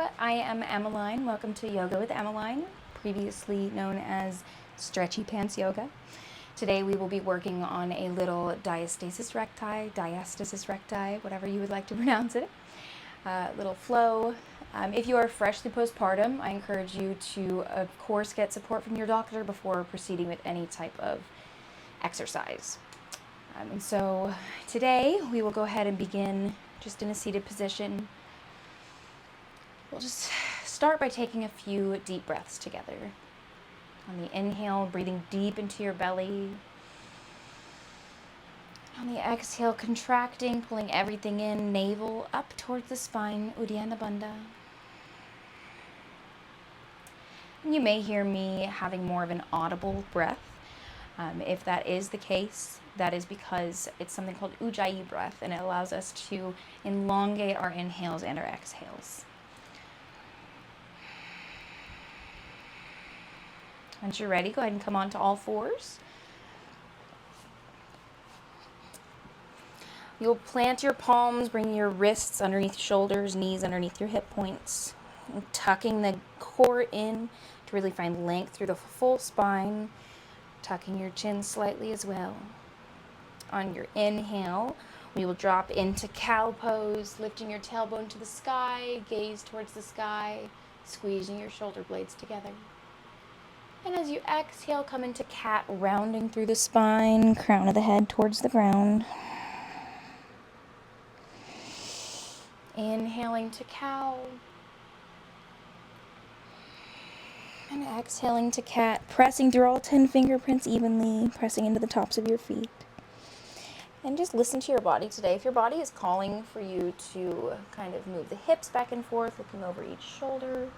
I am Emmeline. Welcome to Yoga with Emmeline, previously known as Stretchy Pants Yoga. Today we will be working on a little diastasis recti, whatever you would like to pronounce it. Little flow. If you are freshly postpartum, I encourage you to, of course, get support from your doctor before proceeding with any type of exercise. And so today we will go ahead and begin just in a seated position. We'll just start by taking a few deep breaths together. On the inhale, breathing deep into your belly. On the exhale, contracting, pulling everything in, navel up towards the spine, Uddiyana Bandha. And you may hear me having more of an audible breath. If that is the case, that is because it's something called Ujjayi breath, and it allows us to elongate our inhales and our exhales. Once you're ready, go ahead and come onto all fours. You'll plant your palms, bring your wrists underneath shoulders, knees underneath your hip points, and tucking the core in to really find length through the full spine, tucking your chin slightly as well. On your inhale, we will drop into cow pose, lifting your tailbone to the sky, gaze towards the sky, squeezing your shoulder blades together. And as you exhale, come into cat, rounding through the spine, crown of the head towards the ground. Inhaling to cow. And exhaling to cat, pressing through all 10 fingerprints evenly, pressing into the tops of your feet. And just listen to your body today. If your body is calling for you to kind of move the hips back and forth, looking over each shoulder,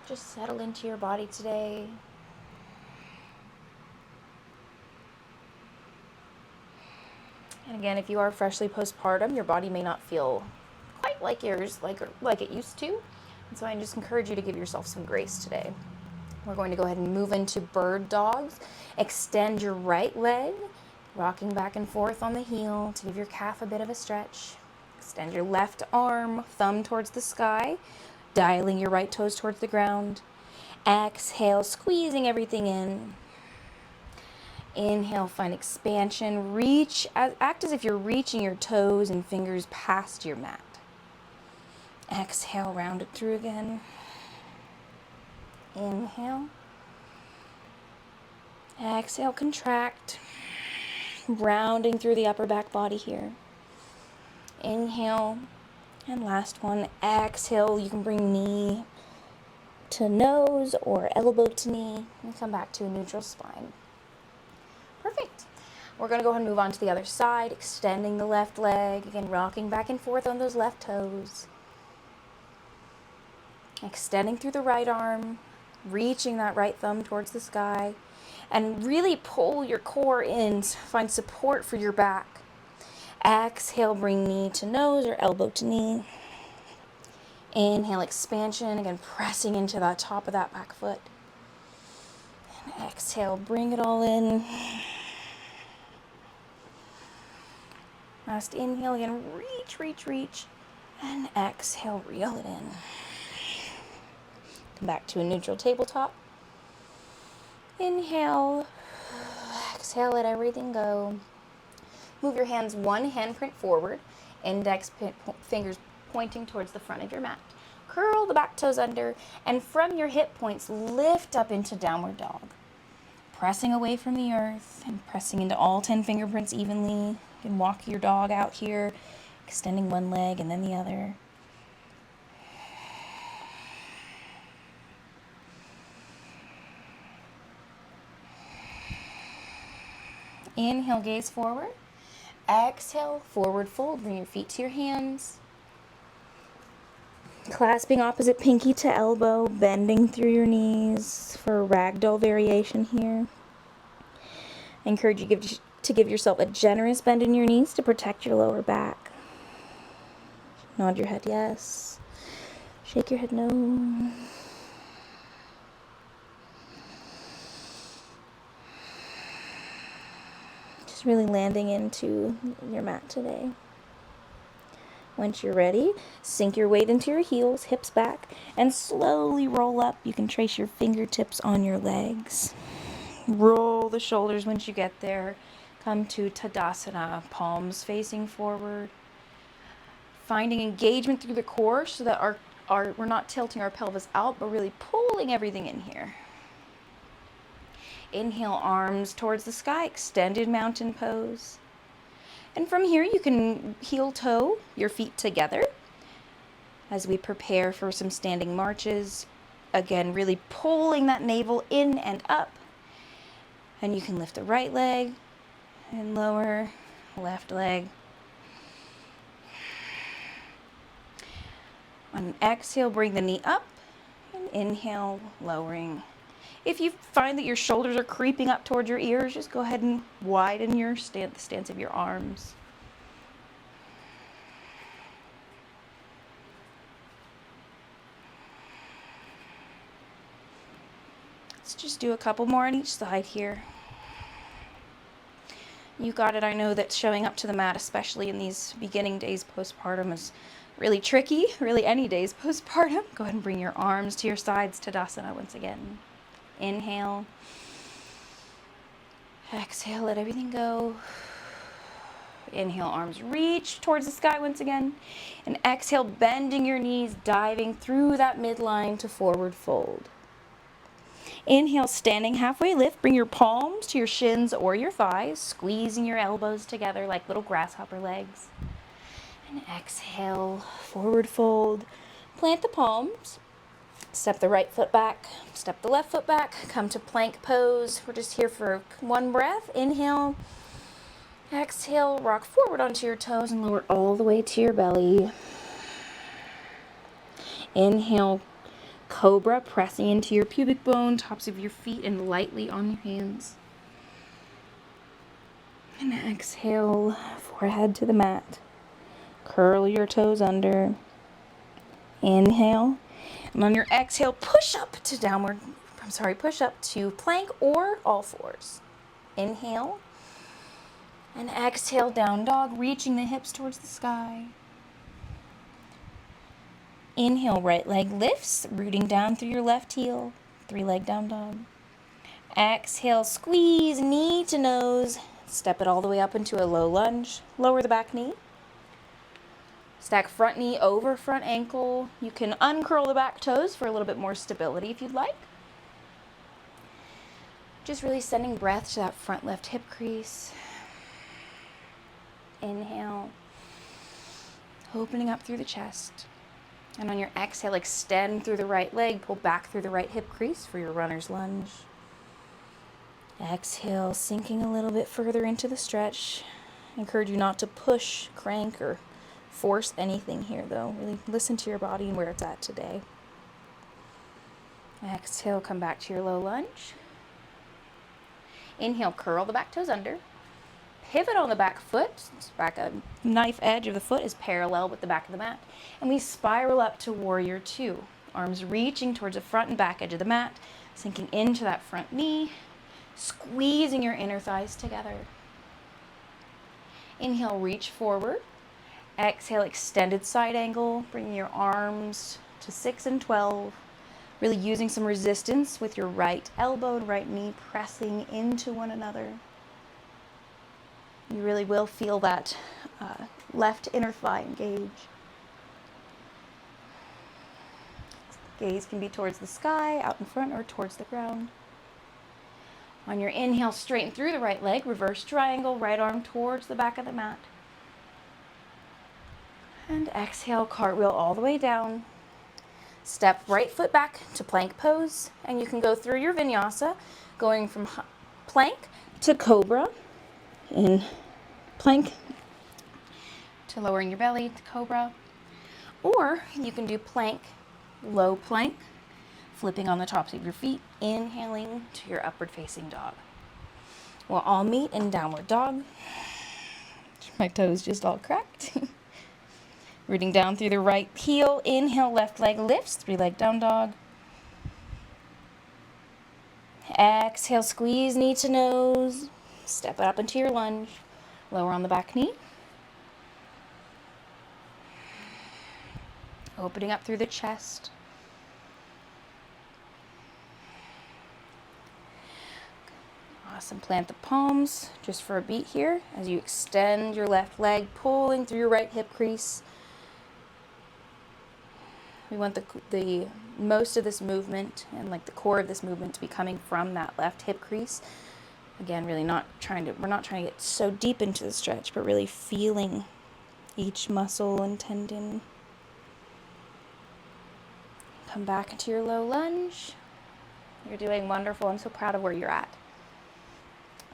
just settle into your body today. And again, if you are freshly postpartum, your body may not feel quite like yours, like it used to. And so I just encourage you to give yourself some grace today. We're going to go ahead and move into bird dogs. Extend your right leg, rocking back and forth on the heel to give your calf a bit of a stretch. Extend your left arm, thumb towards the sky, dialing your right toes towards the ground. Exhale, squeezing everything in. Inhale, find expansion. Act as if you're reaching your toes and fingers past your mat. Exhale, round it through again. Inhale. Exhale, contract. Rounding through the upper back body here. Inhale. And last one, exhale. You can bring knee to nose or elbow to knee and come back to a neutral spine. Perfect. We're going to go ahead and move on to the other side, extending the left leg, again rocking back and forth on those left toes. Extending through the right arm, reaching that right thumb towards the sky, and really pull your core in, find support for your back. Exhale, bring knee to nose or elbow to knee. Inhale, expansion, again pressing into the top of that back foot. And exhale, bring it all in. Last inhale, again, reach. And exhale, reel it in. Come back to a neutral tabletop. Inhale, exhale, let everything go. Move your hands one handprint forward, index fingers pointing towards the front of your mat. Curl the back toes under, and from your hip points, lift up into downward dog. Pressing away from the earth and pressing into all 10 fingerprints evenly. You can walk your dog out here, extending one leg and then the other. Inhale, gaze forward. Exhale, forward fold. Bring your feet to your hands. Clasping opposite pinky to elbow, bending through your knees for a ragdoll variation here. I encourage you to give yourself a generous bend in your knees to protect your lower back. Nod your head yes. Shake your head no. Just really landing into your mat today. Once you're ready, sink your weight into your heels, hips back, and slowly roll up. You can trace your fingertips on your legs. Roll the shoulders once you get there. Come to Tadasana, palms facing forward. Finding engagement through the core so that we're not tilting our pelvis out, but really pulling everything in here. Inhale, arms towards the sky, extended mountain pose. And from here, you can heel toe your feet together as we prepare for some standing marches. Again, really pulling that navel in and up. And you can lift the right leg and lower, left leg. On an exhale, bring the knee up, and inhale, lowering. If you find that your shoulders are creeping up towards your ears, just go ahead and widen your the stance of your arms. Let's just do a couple more on each side here. You got it. I know that showing up to the mat, especially in these beginning days postpartum, is really tricky, really any days postpartum. Go ahead and bring your arms to your sides, Tadasana once again. Inhale. Exhale, let everything go. Inhale, arms reach towards the sky once again. And exhale, bending your knees, diving through that midline to forward fold. Inhale, standing halfway lift. Bring your palms to your shins or your thighs, squeezing your elbows together like little grasshopper legs. And exhale, forward fold. Plant the palms. Step the right foot back, step the left foot back, come to plank pose. We're just here for one breath. Inhale, exhale, rock forward onto your toes and lower all the way to your belly. Inhale, cobra, pressing into your pubic bone, tops of your feet, and lightly on your hands. And exhale, forehead to the mat. Curl your toes under. Inhale. And on your exhale, push up to plank or all fours. Inhale. And exhale, down dog, reaching the hips towards the sky. Inhale, right leg lifts, rooting down through your left heel. 3-leg down dog. Exhale, squeeze knee to nose. Step it all the way up into a low lunge. Lower the back knee. Stack front knee over front ankle. You can uncurl the back toes for a little bit more stability if you'd like. Just really sending breath to that front left hip crease. Inhale. Opening up through the chest. And on your exhale, extend through the right leg. Pull back through the right hip crease for your runner's lunge. Exhale, sinking a little bit further into the stretch. I encourage you not to push, crank, or force anything here though. Really listen to your body and where it's at today. Exhale, come back to your low lunge. Inhale, curl the back toes under. Pivot on the back foot. Back knife edge of the foot is parallel with the back of the mat. And we spiral up to warrior two. Arms reaching towards the front and back edge of the mat. Sinking into that front knee. Squeezing your inner thighs together. Inhale, reach forward. Exhale, extended side angle, bringing your arms to 6 and 12. Really using some resistance with your right elbow and right knee pressing into one another. You really will feel that left inner thigh engage. Gaze can be towards the sky, out in front, or towards the ground. On your inhale, straighten through the right leg, reverse triangle, right arm towards the back of the mat. And exhale, cartwheel all the way down. Step right foot back to plank pose. And you can go through your vinyasa, going from plank to cobra. In plank to lowering your belly to cobra. Or you can do plank, low plank, flipping on the tops of your feet, inhaling to your upward facing dog. We'll all meet in downward dog. My toes just all cracked. Rooting down through the right heel. Inhale, left leg lifts, 3-leg down dog. Exhale, squeeze knee to nose. Step it up into your lunge. Lower on the back knee. opening up through the chest. Awesome. Plant the palms just for a beat here as you extend your left leg, pulling through your right hip crease. We want the most of this movement and like the core of this movement to be coming from that left hip crease. Again, really we're not trying to get so deep into the stretch, but really feeling each muscle and tendon. Come back into your low lunge. You're doing wonderful. I'm so proud of where you're at.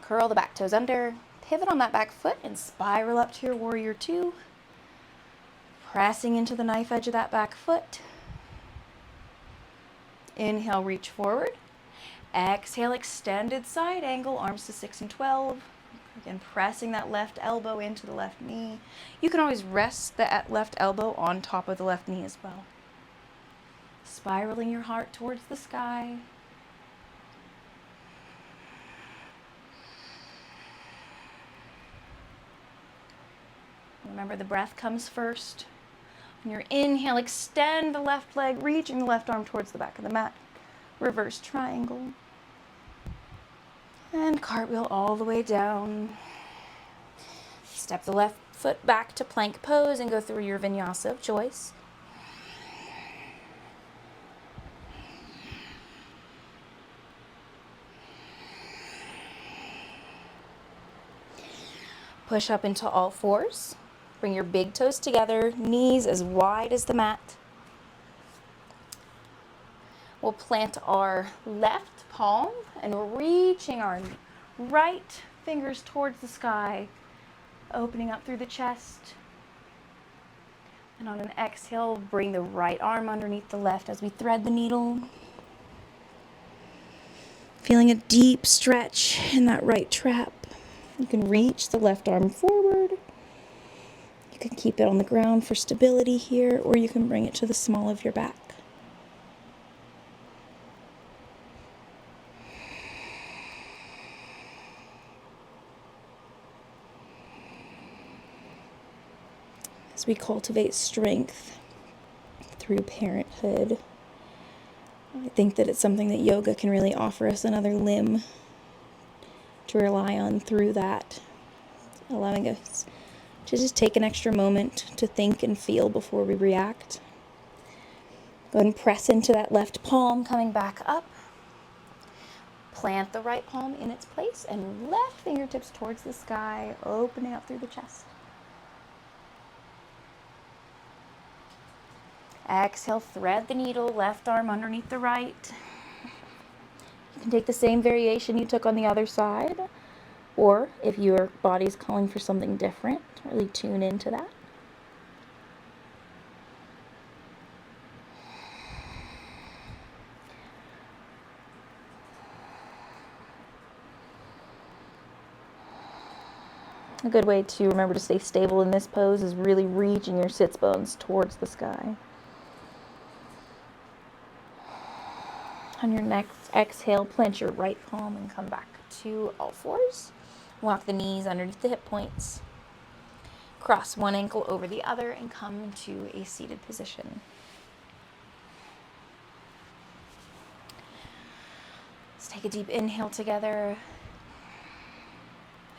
Curl the back toes under, pivot on that back foot and spiral up to your warrior two. Pressing into the knife edge of that back foot. Inhale, reach forward. Exhale, extended side angle, arms to 6 and 12. Again, pressing that left elbow into the left knee. You can always rest the left elbow on top of the left knee as well. Spiraling your heart towards the sky. Remember, the breath comes first. When you're inhale, extend the left leg, reaching the left arm towards the back of the mat. Reverse triangle. And cartwheel all the way down. Step the left foot back to plank pose and go through your vinyasa of choice. Push up into all fours. Bring your big toes together, knees as wide as the mat. We'll plant our left palm and we're reaching our right fingers towards the sky, opening up through the chest. And on an exhale, bring the right arm underneath the left as we thread the needle. Feeling a deep stretch in that right trap. You can reach the left arm forward. You can keep it on the ground for stability here, or you can bring it to the small of your back. As we cultivate strength through parenthood, I think that it's something that yoga can really offer us another limb to rely on through that, allowing us to just take an extra moment to think and feel before we react. Go ahead and press into that left palm, coming back up. Plant the right palm in its place and left fingertips towards the sky, opening up through the chest. Exhale, thread the needle, left arm underneath the right. You can take the same variation you took on the other side, or if your body's calling for something different, really tune into that. A good way to remember to stay stable in this pose is really reaching your sits bones towards the sky. On your next exhale, plant your right palm and come back to all fours. Walk the knees underneath the hip points. Cross one ankle over the other and come into a seated position. Let's take a deep inhale together.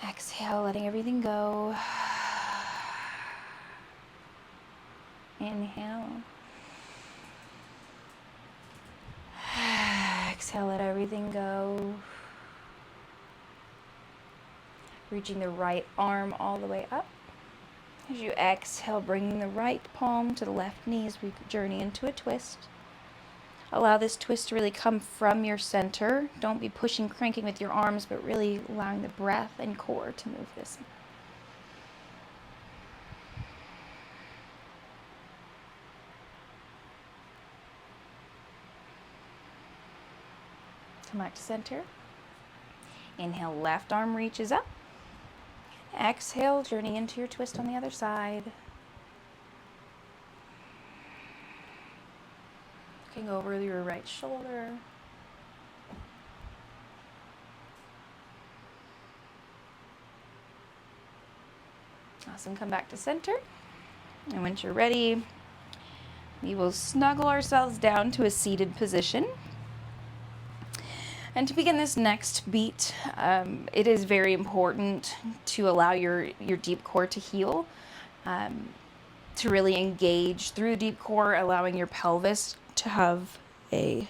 Exhale, letting everything go. Inhale. Exhale, let everything go. Reaching the right arm all the way up. As you exhale, bringing the right palm to the left knee as we journey into a twist. Allow this twist to really come from your center. Don't be pushing, cranking with your arms, but really allowing the breath and core to move this. Come back to center. Inhale, left arm reaches up. Exhale, journey into your twist on the other side. Looking over your right shoulder. Awesome, come back to center. And once you're ready, We will snuggle ourselves down to a seated position. And to begin this next beat, it is very important to allow your deep core to heal, to really engage through the deep core, allowing your pelvis to have a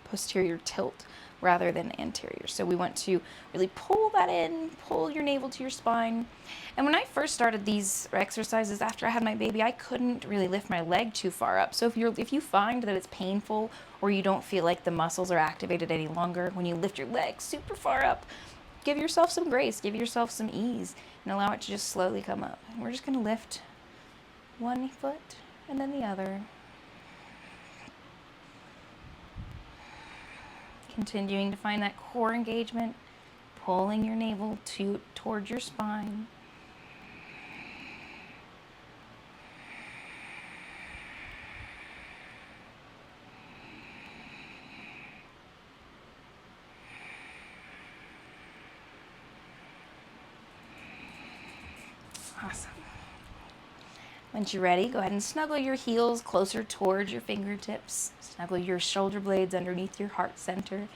posterior tilt rather than anterior. So we want to really pull that in, pull your navel to your spine. And when I first started these exercises after I had my baby, I couldn't really lift my leg too far up. So if you find that it's painful or you don't feel like the muscles are activated any longer when you lift your leg super far up, give yourself some grace, give yourself some ease, and allow it to just slowly come up. And we're just going to lift one foot and then the other. Continuing to find that core engagement, pulling your navel towards your spine. Awesome. Once you're ready, go ahead and snuggle your heels closer towards your fingertips. Snuggle your shoulder blades underneath your heart center.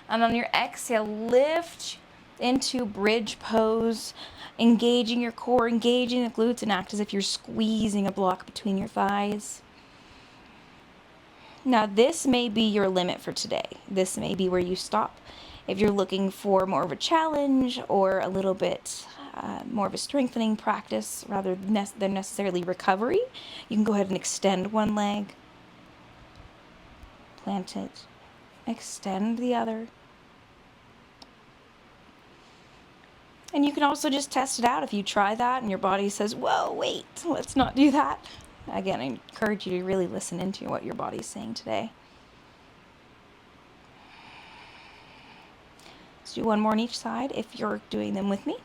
And on your exhale, lift into bridge pose, engaging your core, engaging the glutes, and act as if you're squeezing a block between your thighs. Now, this may be your limit for today. This may be where you stop. If you're looking for more of a challenge or a little bit more of a strengthening practice rather than necessarily recovery, you can go ahead and extend one leg, plant it, extend the other. And you can also just test it out if you try that and your body says, whoa, wait, let's not do that. Again, I encourage you to really listen into what your body's saying today. Let's do one more on each side if you're doing them with me.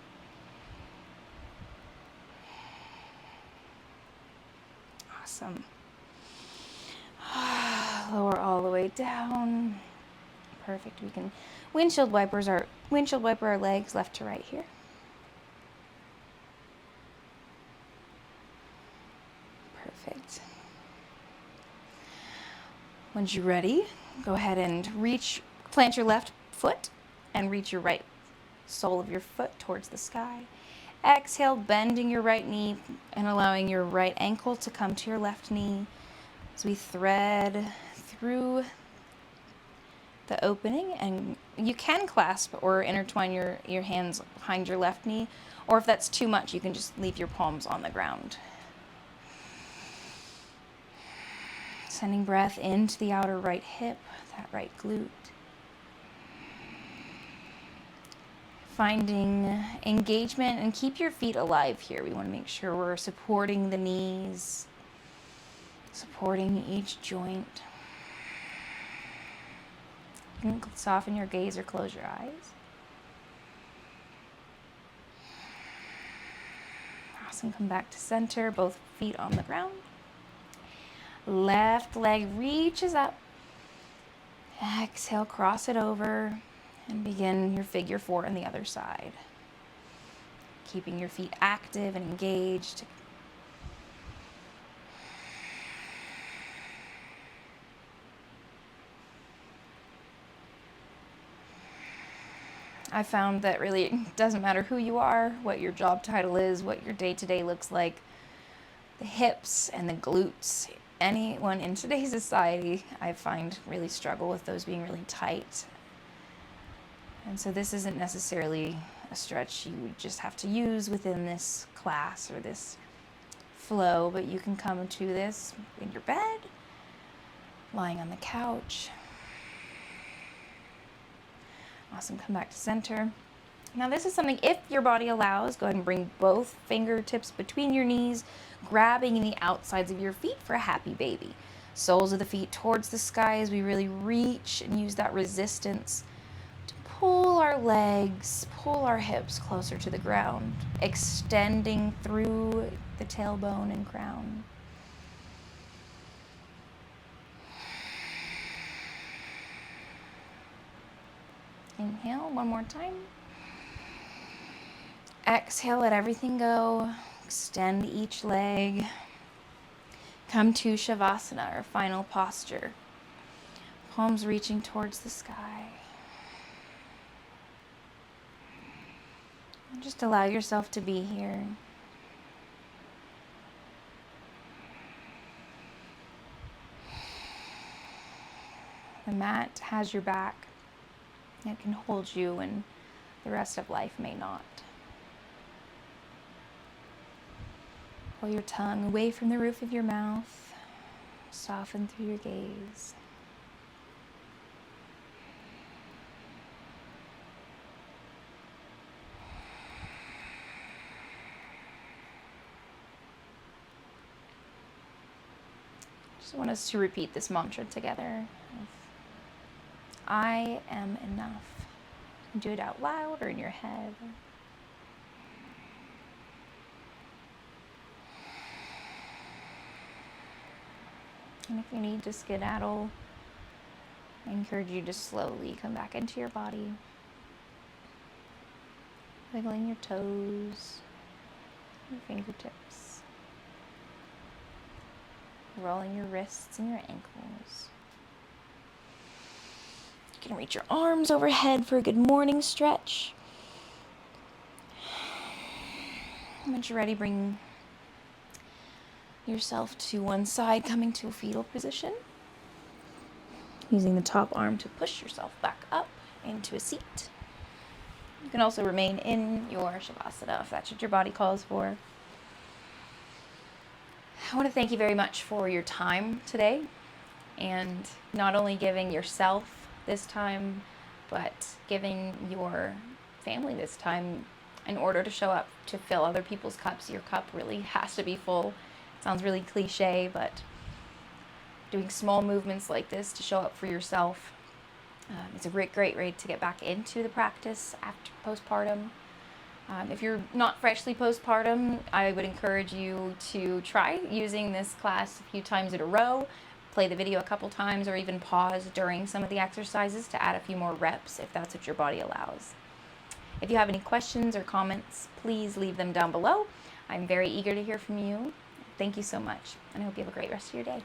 Awesome. Lower all the way down. Perfect. We can windshield wiper our legs left to right here. Perfect. Once you're ready, go ahead and plant your left foot and reach your right sole of your foot towards the sky. Exhale, bending your right knee and allowing your right ankle to come to your left knee as we thread through the opening. And you can clasp or intertwine your hands behind your left knee, or if that's too much, you can just leave your palms on the ground. Sending breath into the outer right hip, that right glute. Finding engagement, and keep your feet alive here. We want to make sure we're supporting the knees, supporting each joint. You can soften your gaze or close your eyes. Awesome. Come back to center, both feet on the ground. Left leg reaches up. Exhale, cross it over. And begin your figure four on the other side. Keeping your feet active and engaged. I found that really it doesn't matter who you are, what your job title is, what your day-to-day looks like. The hips and the glutes, anyone in today's society, I find really struggle with those being really tight. And so this isn't necessarily a stretch you would just have to use within this class or this flow, but you can come to this in your bed, lying on the couch. Awesome, come back to center. Now this is something, if your body allows, go ahead and bring both fingertips between your knees, grabbing the outsides of your feet for a happy baby. Soles of the feet towards the sky as we really reach and use that resistance. Pull our legs, pull our hips closer to the ground, extending through the tailbone and crown. Inhale one more time. Exhale, let everything go. Extend each leg. Come to Shavasana, or final posture. Palms reaching towards the sky. And just allow yourself to be here. The mat has your back. It can hold you when the rest of life may not. Pull your tongue away from the roof of your mouth. Soften through your gaze. Just want us to repeat this mantra together. I am enough. You can do it out loud or in your head. And if you need to skedaddle, I encourage you to slowly come back into your body. Wiggling your toes, your fingertips. Rolling your wrists and your ankles. You can reach your arms overhead for a good morning stretch. Once you're ready, bring yourself to one side, coming to a fetal position. Using the top arm to push yourself back up into a seat. You can also remain in your Shavasana if that's what your body calls for. I want to thank you very much for your time today, and not only giving yourself this time, but giving your family this time in order to show up to fill other people's cups. Your cup really has to be full. It sounds really cliche, but doing small movements like this to show up for yourself, it's a great way to get back into the practice after postpartum. If you're not freshly postpartum, I would encourage you to try using this class a few times in a row, play the video a couple times, or even pause during some of the exercises to add a few more reps if that's what your body allows. If you have any questions or comments, please leave them down below. I'm very eager to hear from you. Thank you so much, and I hope you have a great rest of your day.